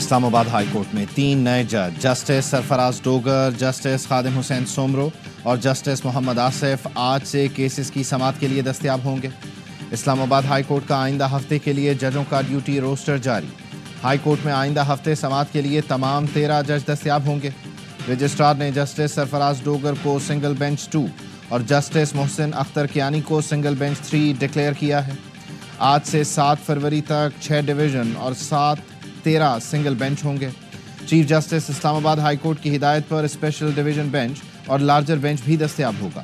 اسلام آباد high court میں 3 نئے جج جسٹس سرفراز ڈوگر، جسٹس خادم حسین سومرو اور جسٹس محمد آصف آج سے کیسز کی سماعت کے لیے دستیاب ہوں گے۔ اسلام آباد ہائی کورٹ کا آئندہ ہفتے کے لیے ججوں کا ڈیوٹی روسٹر جاری۔ ہائی کورٹ میں آئندہ ہفتے سماعت کے لیے تمام 13 جج دستیاب ہوں گے۔ رجسٹرار نے جسٹس سرفراز ڈوگر کو سنگل بینچ 2 اور جسٹس محسن اختر کیانی کو سنگل بینچ 3 ڈکلیئر کیا ہے۔ آج سے 7 فروری تک 6 ڈویژن اور 13 سنگل بینچ ہوں گے۔ چیف جسٹس اسلام آباد ہائی کورٹ کی ہدایت پر اسپیشل ڈویژن بینچ اور لارجر بینچ بھی دستیاب ہوگا۔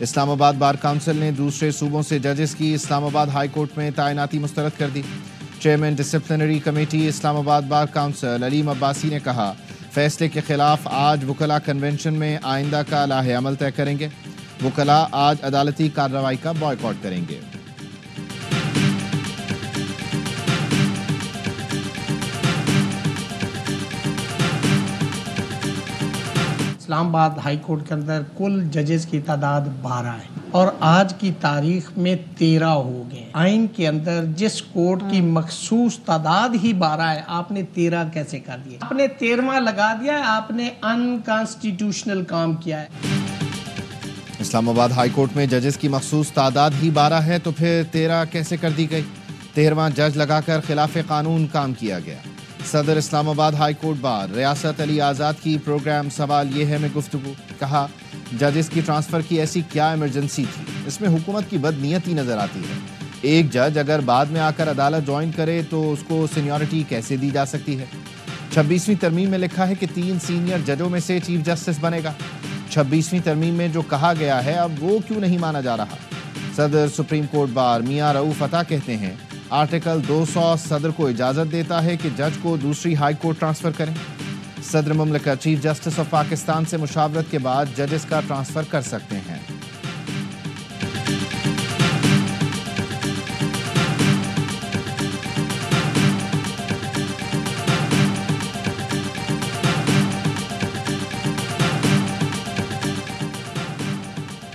اسلام آباد بار کونسل نے دوسرے صوبوں سے ججز کی اسلام آباد ہائی کورٹ میں تعیناتی مسترد کر دی۔ چیئرمین ڈسپلنری کمیٹی اسلام آباد بار کونسل علیم عباسی نے کہا، فیصلے کے خلاف آج وکلاء کنونشن میں آئندہ کا لاہ عمل طے کریں گے۔ وکلاء آج عدالتی کارروائی کا بائیکاٹ کریں گے۔ اسلام آباد ہائی کورٹ کے اندر کل ججز کی تعداد 12 ہے اور آج کی تاریخ میں 13 ہو گئے۔ آئین کے اندر جس کورٹ کی مخصوص تعداد ہی 12 ہے، آپ نے 13 کیسے کر دیا؟ آپ نے 13واں لگا دیا ہے، آپ نے انکانسٹیٹیوشنل کام کیا ہے۔ اسلام آباد ہائی کورٹ میں ججز کی مخصوص تعداد ہی 12 ہے تو پھر 13 کیسے کر دی گئی؟ 13واں جج لگا کر خلاف قانون کام کیا گیا۔ صدر اسلام آباد ہائی کورٹ بار ریاست علی آزاد کی پروگرام سوال یہ ہے میں گفتگو، کہا ججز کی ٹرانسفر کی ایسی کیا ایمرجنسی تھی؟ اس میں حکومت کی بد نیتی نظر آتی ہے۔ ایک جج اگر بعد میں آ کر عدالت جوائن کرے تو اس کو سینیورٹی کیسے دی جا سکتی ہے؟ 26ویں ترمیم میں لکھا ہے کہ 3 سینئر ججوں میں سے چیف جسٹس بنے گا۔ 26ویں ترمیم میں جو کہا گیا ہے اب وہ کیوں نہیں مانا جا رہا؟ صدر سپریم کورٹ بار میاں رؤوف عطا کہتے ہیں، آرٹیکل 200 صدر کو اجازت دیتا ہے کہ جج کو دوسری ہائی کورٹ ٹرانسفر کریں۔ صدر مملکت چیف جسٹس آف پاکستان سے مشاورت کے بعد ججز کا ٹرانسفر کر سکتے ہیں۔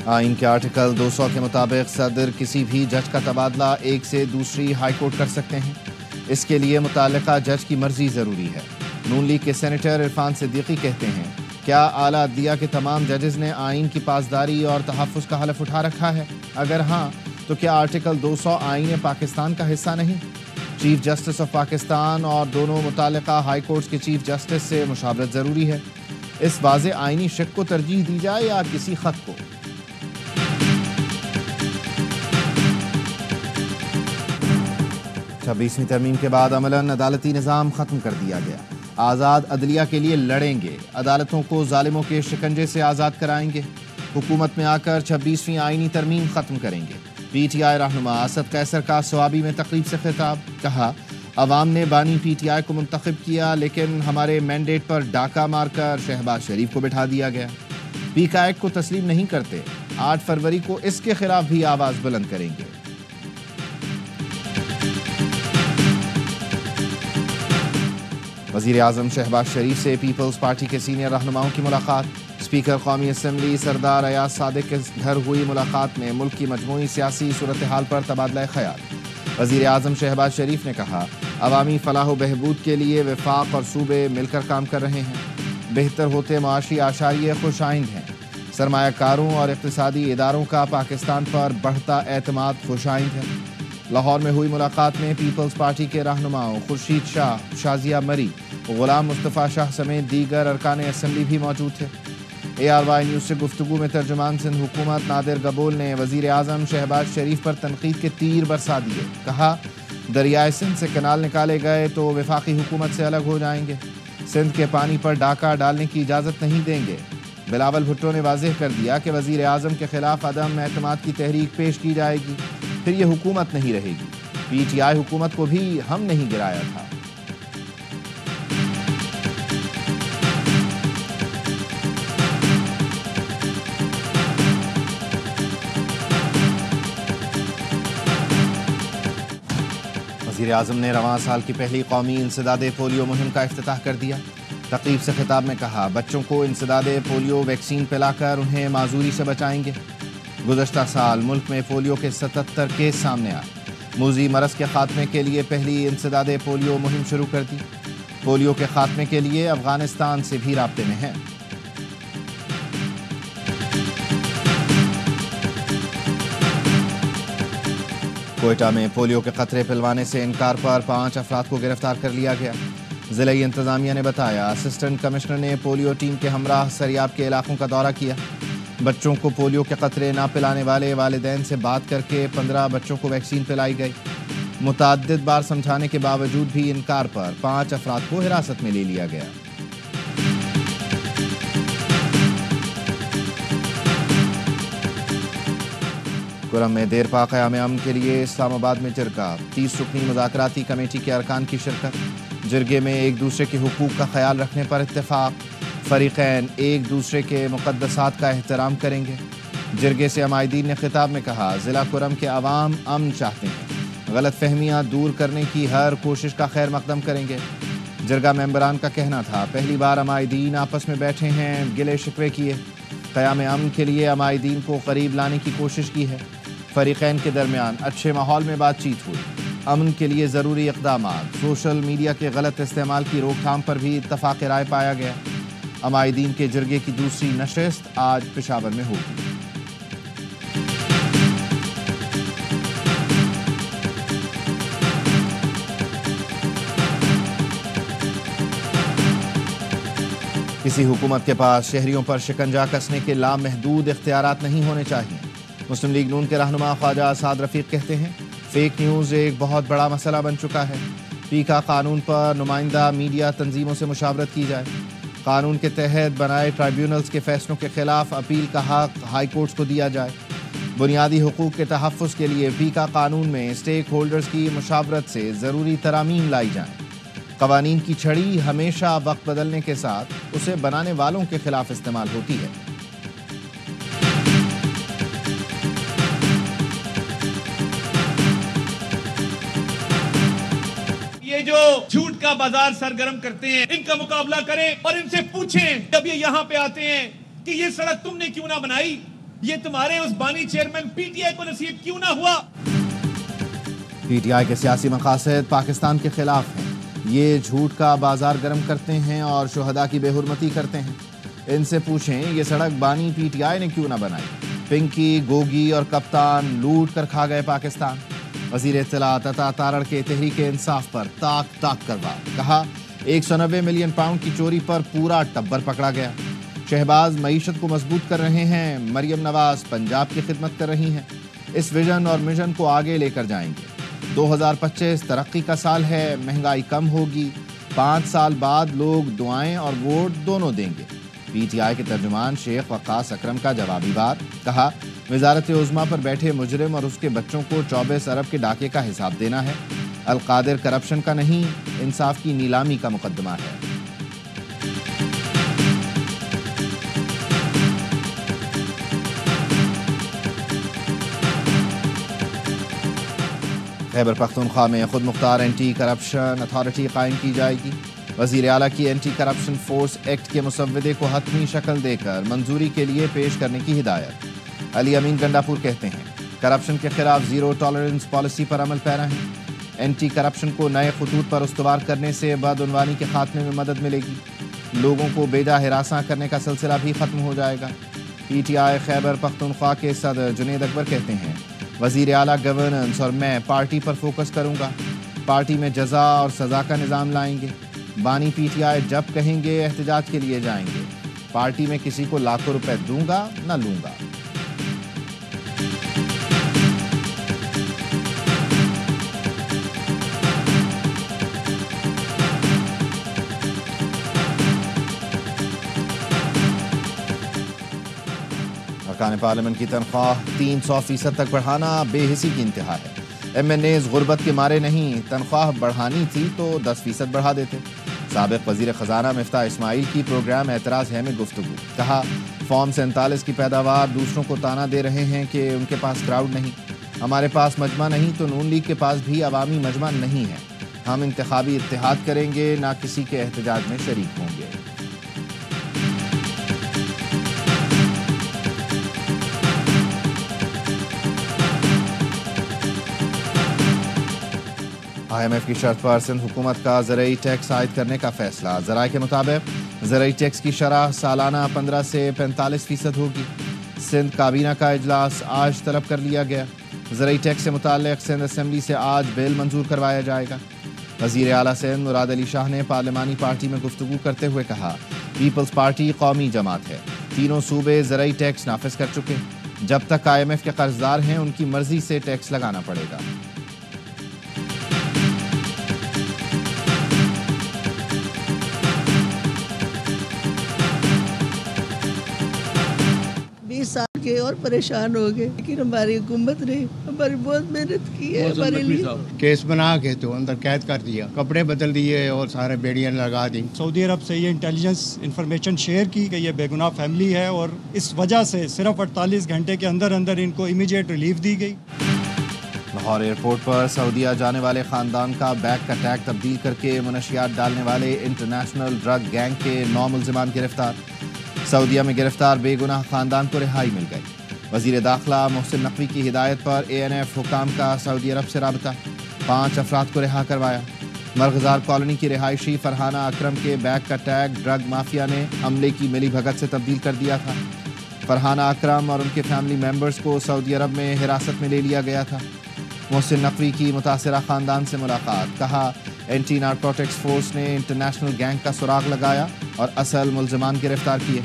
آئین کے آرٹیکل 200 کے مطابق صدر کسی بھی جج کا تبادلہ ایک سے دوسری ہائی کورٹ کر سکتے ہیں۔ اس کے لیے متعلقہ جج کی مرضی ضروری ہے۔ نون لیگ کے سینیٹر عرفان صدیقی کہتے ہیں، کیا اعلیٰ عدلیہ کے تمام ججز نے آئین کی پاسداری اور تحفظ کا حلف اٹھا رکھا ہے؟ اگر ہاں تو کیا آرٹیکل 200 آئین پاکستان کا حصہ نہیں؟ چیف جسٹس آف پاکستان اور دونوں متعلقہ ہائی کورٹس کے چیف جسٹس سے مشاورت ضروری ہے۔ اس واضح آئینی شق کو ترجیح دی جائے یا کسی خط کو؟ 26ویں ترمیم کے بعد عملاً عدالتی نظام ختم کر دیا گیا۔ آزاد عدلیہ کے لیے لڑیں گے، عدالتوں کو ظالموں کے شکنجے سے آزاد کرائیں گے، حکومت میں آ کر 26ویں آئینی ترمیم ختم کریں گے۔ پی ٹی آئی رہنما اسد قیصر کا صوابی میں تقریب سے خطاب، کہا عوام نے بانی پی ٹی آئی کو منتخب کیا لیکن ہمارے مینڈیٹ پر ڈاکہ مار کر شہباز شریف کو بٹھا دیا گیا۔ پی کا ایکٹ کو تسلیم نہیں کرتے، 8 فروری کو اس کے خلاف بھی آواز بلند کریں گے۔ وزیر اعظم شہباز شریف سے پیپلز پارٹی کے سینئر رہنماؤں کی ملاقات۔ اسپیکر قومی اسمبلی سردار ایاز صادق کے گھر ہوئی ملاقات میں ملک کی مجموعی سیاسی صورتحال پر تبادلہ خیال۔ وزیر اعظم شہباز شریف نے کہا، عوامی فلاح و بہبود کے لیے وفاق اور صوبے مل کر کام کر رہے ہیں، بہتر ہوتے معاشی اعشاریے خوش آئند ہیں، سرمایہ کاروں اور اقتصادی اداروں کا پاکستان پر بڑھتا اعتماد خوش آئند ہے۔ لاہور میں ہوئی ملاقات میں پیپلز پارٹی کے رہنماؤں خورشید شاہ، شازیہ مری، غلام مصطفیٰ شاہ سمیت دیگر ارکان اسمبلی بھی موجود تھے۔ اے آر وائی نیوز سے گفتگو میں ترجمان سندھ حکومت نادر گبول نے وزیر اعظم شہباز شریف پر تنقید کے تیر برسا دیے، کہا دریائے سندھ سے کنال نکالے گئے تو وفاقی حکومت سے الگ ہو جائیں گے، سندھ کے پانی پر ڈاکہ ڈالنے کی اجازت نہیں دیں گے۔ بلاول بھٹو نے واضح کر دیا کہ وزیر اعظم کے خلاف عدم اعتماد کی تحریک پیش کی جائے گی، پھر یہ حکومت نہیں رہے گی۔ پی ٹی آئی حکومت کو بھی ہم نہیں گرایا تھا۔ وزیر اعظم نے رواں سال کی پہلی قومی انسداد پولیو مہم کا افتتاح کر دیا۔ تقریب سے خطاب میں کہا، بچوں کو انسداد پولیو ویکسین پلا کر انہیں معذوری سے بچائیں گے۔ گزشتہ سال ملک میں پولیو کے 77 کیس سامنے آئے۔ موذی مرض کے خاتمے کے لیے پہلی انسداد پولیو مہم شروع کر دی۔ پولیو کے خاتمے کے لیے افغانستان سے بھی رابطے میں ہیں۔ کوئٹہ میں پولیو کے قطرے پلوانے سے انکار پر 5 افراد کو گرفتار کر لیا گیا۔ ضلعی انتظامیہ نے بتایا اسسٹنٹ کمشنر نے پولیو ٹیم کے ہمراہ سریاب کے علاقوں کا دورہ کیا۔ بچوں کو پولیو کے قطرے نہ پلانے والے والدین سے بات کر کے 15 بچوں کو ویکسین پلائی گئی۔ متعدد بار سمجھانے کے باوجود بھی انکار پر 5 افراد کو حراست میں لے لیا گیا۔ کرم میں دیرپا قیام امن کے لیے اسلام آباد میں جرگہ، 30 رکنی مذاکراتی کمیٹی کے ارکان کی شرکت۔ جرگے میں ایک دوسرے کے حقوق کا خیال رکھنے پر اتفاق، فریقین ایک دوسرے کے مقدسات کا احترام کریں گے۔ جرگے سے عمائدین نے خطاب میں کہا ضلع کرم کے عوام امن چاہتے ہیں، غلط فہمیاں دور کرنے کی ہر کوشش کا خیر مقدم کریں گے۔ جرگہ ممبران کا کہنا تھا پہلی بار عمائدین آپس میں بیٹھے ہیں، گلے شکوے کیے، قیام امن کے لیے عمائدین کو قریب لانے کی کوشش کی ہے۔ فریقین کے درمیان اچھے ماحول میں بات چیت ہوئی۔ امن کے لیے ضروری اقدامات، سوشل میڈیا کے غلط استعمال کی روک تھام پر بھی اتفاق رائے پایا گیا۔ عمائدین کے جرگے کی دوسری نشست آج پشاور میں ہوگی۔ کسی حکومت کے پاس شہریوں پر شکنجہ کسنے کے لامحدود اختیارات نہیں ہونے چاہیے۔ مسلم لیگ نون کے رہنما خواجہ اسعد رفیق کہتے ہیں فیک نیوز ایک بہت بڑا مسئلہ بن چکا ہے۔ پیکا قانون پر نمائندہ میڈیا تنظیموں سے مشاورت کی جائے۔ قانون کے تحت بنائے ٹرائیبیونلز کے فیصلوں کے خلاف اپیل کا حق ہائی کورٹس کو دیا جائے۔ بنیادی حقوق کے تحفظ کے لیے پیکا قانون میں اسٹیک ہولڈرز کی مشاورت سے ضروری ترامیم لائی جائیں۔ قوانین کی چھڑی ہمیشہ وقت بدلنے کے ساتھ اسے بنانے والوں کے خلاف استعمال ہوتی ہے۔ یہ جو جھوٹ کا بازار سرگرم کرتے ہیں ان کا مقابلہ کریں اور ان سے پوچھیں جب یہ یہاں پہ آتے ہیں کہ یہ سڑک تم نے کیوں نہ بنائی، یہ تمہارے اس بانی چیئرمین پی ٹی آئی کو نصیب کیوں نہ ہوا۔ پی ٹی آئی کے سیاسی مقاصد پاکستان کے خلاف ہیں، یہ جھوٹ کا بازار گرم کرتے ہیں اور شہداء کی بے حرمتی کرتے ہیں۔ ان سے پوچھیں یہ سڑک بانی پی ٹی آئی نے کیوں نہ بنائی۔ پنکی، گوگی اور کپتان لوٹ کر کھا گئے پاکستان۔ وزیر اطلاعات عطا تارڑ کے تحریک انصاف پر تاک تاک کروا، کہا 190 ملین پاؤنڈ کی چوری پر پورا ٹبر پکڑا گیا۔ شہباز معیشت کو مضبوط کر رہے ہیں، مریم نواز پنجاب کی خدمت کر رہی ہیں، اس ویژن اور مشن کو آگے لے کر جائیں گے۔ 2025 ترقی کا سال ہے، مہنگائی کم ہوگی، 5 سال بعد لوگ دعائیں اور ووٹ دونوں دیں گے۔ پی ٹی آئی کے ترجمان شیخ وقاص اکرم کا جوابی بار، کہا وزارت عظمیٰ پر بیٹھے مجرم اور اس کے بچوں کو 24 ارب کے ڈاکے کا حساب دینا ہے۔ القادر کرپشن کا نہیں، انصاف کی نیلامی کا مقدمہ ہے۔ خیبر پختونخوا میں خود مختار اینٹی کرپشن اتھارٹی قائم کی جائے گی۔ وزیر اعلیٰ کی اینٹی کرپشن فورس ایکٹ کے مسودے کو حتمی شکل دے کر منظوری کے لیے پیش کرنے کی ہدایت۔ علی امین گنڈاپور کہتے ہیں کرپشن کے خلاف زیرو ٹالرنس پالیسی پر عمل پیرا ہیں۔ اینٹی کرپشن کو نئے خطوط پر استوار کرنے سے بدعنوانی کے خاتمے میں مدد ملے گی۔ لوگوں کو بیجا ہراساں کرنے کا سلسلہ بھی ختم ہو جائے گا۔ P T I Khyber Pakhtunkhwa کے صدر جنید اکبر کہتے ہیں وزیر اعلیٰ گورننس اور میں پارٹی پر فوکس کروں گا۔ پارٹی میں جزا اور سزا کا نظام لائیں گے۔ بانی پی ٹی آئی جب کہیں گے احتجاج کے لیے جائیں گے۔ پارٹی میں کسی کو لاکھوں روپے دوں گا نہ لوں گا۔ ارکان پارلیمنٹ کی تنخواہ 300% تک بڑھانا بے حسی کی انتہا ہے۔ ایم این ایز غربت کے مارے نہیں، تنخواہ بڑھانی تھی تو 10% بڑھا دیتے۔ سابق وزیر خزانہ مفتاح اسماعیل کی پروگرام اعتراض ہے میں گفتگو، کہا فارم 47 کی پیداوار دوسروں کو تانا دے رہے ہیں کہ ان کے پاس کراؤڈ نہیں۔ ہمارے پاس مجمع نہیں تو نون لیگ کے پاس بھی عوامی مجمع نہیں ہے۔ ہم انتخابی اتحاد کریں گے، نہ کسی کے احتجاج میں شریک ہوں گے۔ IMF کی شرط پر سندھ حکومت کا زرعی ٹیکس عائد کرنے کا فیصلہ. ذرائع کے مطابق زرعی ٹیکس کی شرح سالانہ 15 سے 45% ہوگی. سندھ کابینہ کا اجلاس آج طلب کر لیا گیا. زرعی ٹیکس سے متعلق سندھ اسمبلی سے آج بل منظور کروایا جائے گا. وزیر اعلیٰ سندھ مراد علی شاہ نے پارلیمانی پارٹی میں گفتگو کرتے ہوئے کہا پیپلز پارٹی قومی جماعت ہے. تینوں صوبے زرعی ٹیکس نافذ کر چکے. جب تک IMF کے قرض دار ہیں ان کی مرضی سے ٹیکس لگانا پڑے گا. سال کے اور پریشان ہو گئے لیکن ہماری حکومت نے ہماری بہت محنت کی ہے ہمارے لیے. کیس بنا کے تو اندر قید کر دیا, کپڑے بدل دیے اور سارے بیڑیاں لگا دی. سعودی عرب سے یہ انٹیلیجنس انفارمیشن شیئر کی کہ یہ بے گناہ فیملی ہے اور اس وجہ سے صرف 48 گھنٹے کے اندر ان کو امیڈیٹ ریلیف دی گئی. لاہور ایئرپورٹ پر سعودیہ جانے والے خاندان کا بیگ کا ٹیگ تبدیل کر کے منشیات ڈالنے والے انٹرنیشنل ڈرگ گینگ کے 9 ملزمان گرفتار. سعودیہ میں گرفتار بے گناہ خاندان کو رہائی مل گئی. وزیر داخلہ محسن نقوی کی ہدایت پر ANF حکام کا سعودی عرب سے رابطہ. 5 افراد کو رہا کروایا. مرغزار کالونی کی رہائشی فرحانہ اکرم کے بیگ کا ٹیگ ڈرگ مافیا نے عملے کی ملی بھگت سے تبدیل کر دیا تھا. فرحانہ اکرم اور ان کے فیملی ممبرز کو سعودی عرب میں حراست میں لے لیا گیا تھا. محسن نقوی کی متاثرہ خاندان سے ملاقات. کہا اینٹی نارکوٹکس فورس نے انٹرنیشنل گینگ کا سراغ لگایا اور اصل ملزمان گرفتار کیے.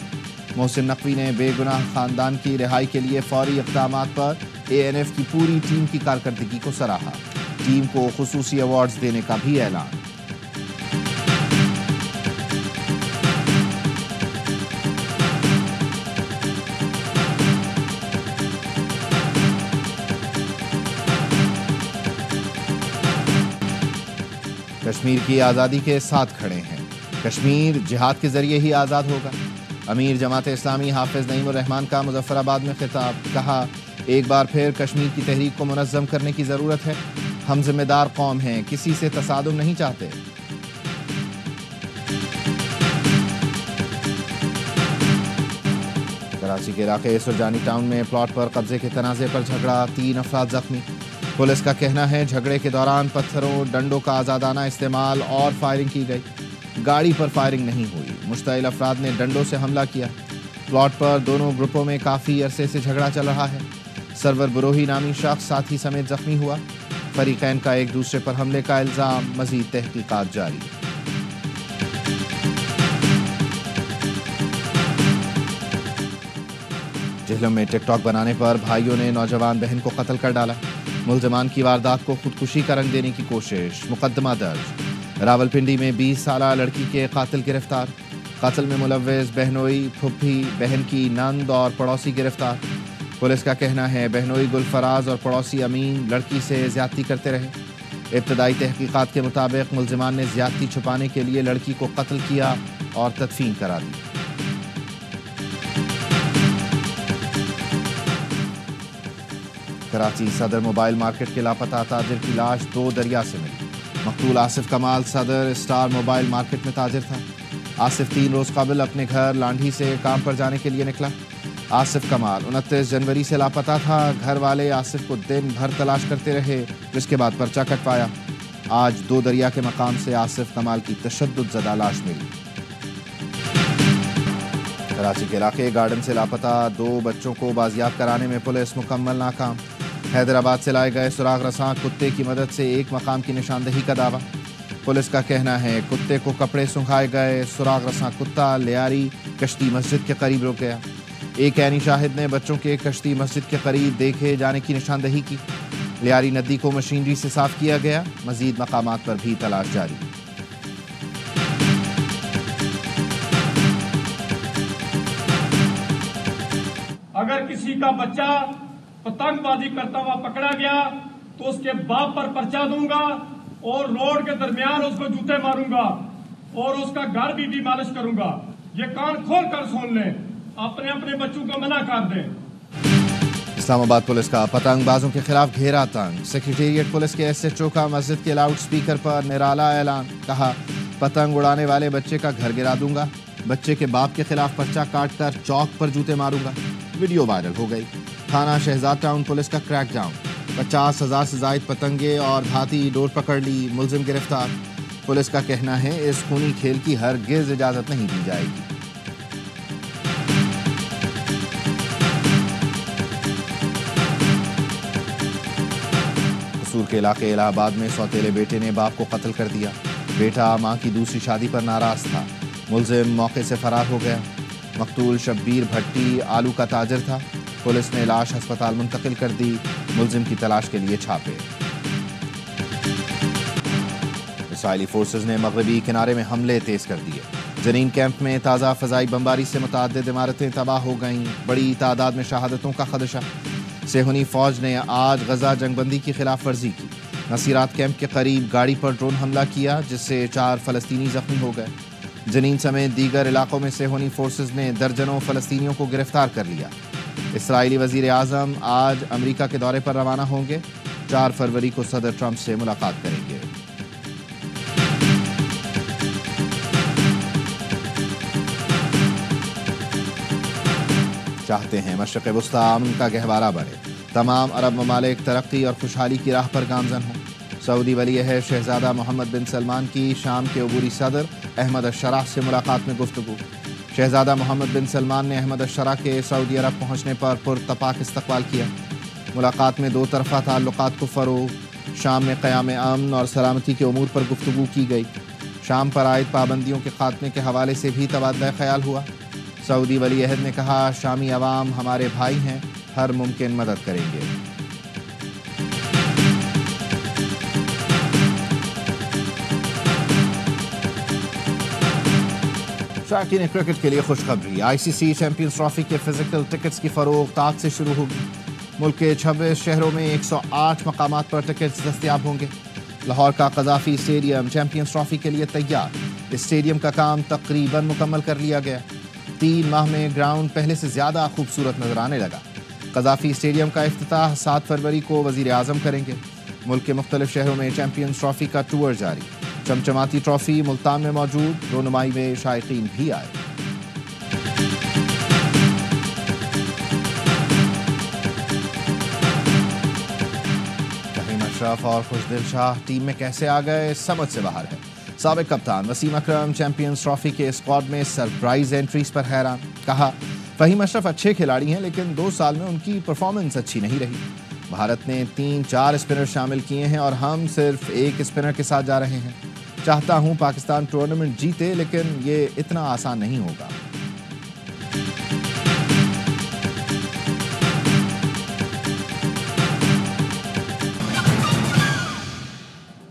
محسن نقوی نے بے گناہ خاندان کی رہائی کے لیے فوری اقدامات پر ANF کی پوری ٹیم کی کارکردگی کو سراہا. ٹیم کو خصوصی ایوارڈز دینے کا بھی اعلان. کشمیر کی آزادی کے ساتھ کھڑے ہیں. کشمیر جہاد کے ذریعے ہی آزاد ہوگا. امیر جماعت اسلامی حافظ نعیم الرحمان کا مظفر آباد میں خطاب. کہا ایک بار پھر کشمیر کی تحریک کو منظم کرنے کی ضرورت ہے. ہم ذمہ دار قوم ہیں, کسی سے تصادم نہیں چاہتے. کراچی کے علاقے سرجانی ٹاؤن میں پلاٹ پر قبضے کے تنازع پر جھگڑا, 3 افراد زخمی. پولیس کا کہنا ہے جھگڑے کے دوران پتھروں ڈنڈوں کا آزادانہ استعمال اور فائرنگ کی گئی. گاڑی پر فائرنگ نہیں ہوئی. مشتعل افراد نے ڈنڈوں سے حملہ کیا. پلاٹ پر دونوں گروپوں میں کافی عرصے سے جھگڑا چل رہا ہے. سرور بروہی نامی شخص ساتھی سمیت زخمی ہوا. فریقین کا ایک دوسرے پر حملے کا الزام. مزید تحقیقات جاری. جہلم میں ٹک ٹاک بنانے پر بھائیوں نے نوجوان بہن کو قتل کر ڈالا. ملزمان کی واردات کو خودکشی کا رنگ دینے کی کوشش. مقدمہ درج. راولپنڈی میں 20 سالہ لڑکی کے قاتل گرفتار. قتل میں ملوث بہنوئی, پھپھی, بہن کی نند اور پڑوسی گرفتار. پولیس کا کہنا ہے بہنوئی گلفراز اور پڑوسی امین لڑکی سے زیادتی کرتے رہے. ابتدائی تحقیقات کے مطابق ملزمان نے زیادتی چھپانے کے لیے لڑکی کو قتل کیا اور تدفین کرا دی. کراچی صدر موبائل مارکیٹ کے لاپتہ تاجر کی لاش 2 دریا سے ملی. مقتول آصف کمال صدر اسٹار موبائل مارکیٹ میں تاجر تھا. آصف 3 روز قبل اپنے گھر لانڈھی سے کام پر جانے کے لیے نکلا. آصف کمال 29 جنوری سے لاپتہ تھا. گھر والے آصف کو دن بھر تلاش کرتے رہے, جس کے بعد پرچہ کٹوایا. آج 2 دریا کے مقام سے آصف کمال کی تشدد زدہ لاش ملی. کراچی کے علاقے گارڈن سے لاپتہ 2 بچوں کو بازیاب کرانے میں پولیس مکمل ناکام. حیدرآباد سے لائے گئے سراغ رساں کتے کی مدد سے ایک مقام کی نشاندہی کا دعویٰ. پولیس کا کہنا ہے کتے کو کپڑے سنگھائے گئے. سراغ رساں کتا لیاری کشتی مسجد کے قریب رک گیا. ایک عینی شاہد نے بچوں کے کشتی مسجد کے قریب دیکھے جانے کی نشاندہی کی. لیاری ندی کو مشینری سے صاف کیا گیا. مزید مقامات پر بھی تلاش جاری. اگر کسی کا بچہ پتنگ بازی کرتا ہوا پکڑا گیا تو اس کے باپ پر پرچہ دوں گا اور روڈ کے درمیان اس کو جوتے ماروں گا اور اس کا گھر بھی مالش کروں گا. یہ کان کھول کر سن لیں, اپنے اپنے بچوں کو منع کر دیں. اسلام آباد پولیس کا پتنگ بازوں کے خلاف گھیرا تنگ. سیکریٹریٹ پولیس کے SHO کا مسجد کے لاؤڈ سپیکر پر نرالا اعلان. کہا پتنگ اڑانے والے بچے کا گھر گرا دوں گا. بچے کے باپ کے خلاف پرچہ کاٹ کر چوک پر جوتے ماروں گا. ویڈیو وائرل ہو گئی. تھانہ شہزاد ٹاؤن پولیس کا کریک ڈاؤن. 50,000 سے زائد پتنگیں اور دھاتی ڈور پکڑ لی، ملزم گرفتار۔ پولیس کا کہنا ہے اس خونی کھیل کی ہرگز اجازت نہیں دی جائے گی۔ قصور کے علاقے الہ آباد میں سوتیلے بیٹے نے باپ کو قتل کر دیا۔ بیٹا ماں کی دوسری شادی پر ناراض تھا، ملزم موقع سے فرار ہو گیا۔ مقتول شبیر بھٹی آلو کا تاجر تھا، پولیس نے لاش ہسپتال منتقل کر دی، ملزم کی تلاش کے لیے چھاپے۔ اسرائیلی فورسز نے مغربی کنارے میں حملے تیز کر دیے۔ جنین کیمپ میں تازہ فضائی بمباری سے متعدد عمارتیں تباہ ہو گئیں، بڑی تعداد میں شہادتوں کا خدشہ۔ صہیونی فوج نے آج غزہ جنگ بندی کی خلاف ورزی کی، نصیرات کیمپ کے قریب گاڑی پر ڈرون حملہ کیا جس سے 4 فلسطینی زخمی ہو گئے۔ جنین سمیت دیگر علاقوں میں صہیونی فورسز نے درجنوں فلسطینیوں کو گرفتار کر لیا۔ اسرائیلی وزیر اعظم آج امریکہ کے دورے پر روانہ ہوں گے، 4 فروری کو صدر ٹرمپ سے ملاقات کریں گے۔ چاہتے ہیں مشرق وسطی امن کا گہوارہ بڑھے، تمام عرب ممالک ترقی اور خوشحالی کی راہ پر گامزن ہوں۔ سعودی ولی عہد شہزادہ محمد بن سلمان کی شام کے عبوری صدر احمد الشرح سے ملاقات میں گفتگو۔ شہزادہ محمد بن سلمان نے احمد الشرح کے سعودی عرب پہنچنے پر پرتپاک استقبال کیا۔ ملاقات میں 2 طرفہ تعلقات کو فروغ، شام میں قیام امن اور سلامتی کے امور پر گفتگو کی گئی۔ شام پر عائد پابندیوں کے خاتمے کے حوالے سے بھی تبادلہ خیال ہوا۔ سعودی ولی عہد نے کہا شامی عوام ہمارے بھائی ہیں، ہر ممکن مدد کریں گے۔ شائقین کرکٹ کے لیے خوشخبری، آئی سی سی چیمپئنز ٹرافی کے فزیکل ٹکٹس کی فروخت آج سے شروع ہوگی۔ ملک کے 26 شہروں میں 108 مقامات پر ٹکٹس دستیاب ہوں گے۔ لاہور کا قذافی اسٹیڈیم چیمپئنز ٹرافی کے لیے تیار، اسٹیڈیم کا کام تقریباً مکمل کر لیا گیا۔ 3 ماہ میں گراؤنڈ پہلے سے زیادہ خوبصورت نظر آنے لگا۔ قذافی اسٹیڈیم کا افتتاح 7 فروری کو وزیر اعظم کریں گے۔ ملک کے مختلف شہروں میں چیمپئنز ٹرافی کا ٹور جاری، چمچماتی ٹرافی ملتان میں موجود، رونمائی میں شائقین بھی آئے۔ فہیم اشرف اور خوشدل شاہ ٹیم میں کیسے آ گئے سمجھ سے باہر ہے۔ سابق کپتان وسیم اکرم چیمپئنز ٹرافی کے اسکواڈ میں سرپرائز انٹریز پر حیران، کہا فہیم اشرف اچھے کھلاڑی ہیں لیکن 2 سال میں ان کی پرفارمنس اچھی نہیں رہی۔ بھارت نے 3-4 اسپنر شامل کیے ہیں اور ہم صرف 1 اسپنر کے ساتھ جا رہے ہیں۔ چاہتا ہوں پاکستان ٹورنامنٹ جیتے لیکن یہ اتنا آسان نہیں ہوگا۔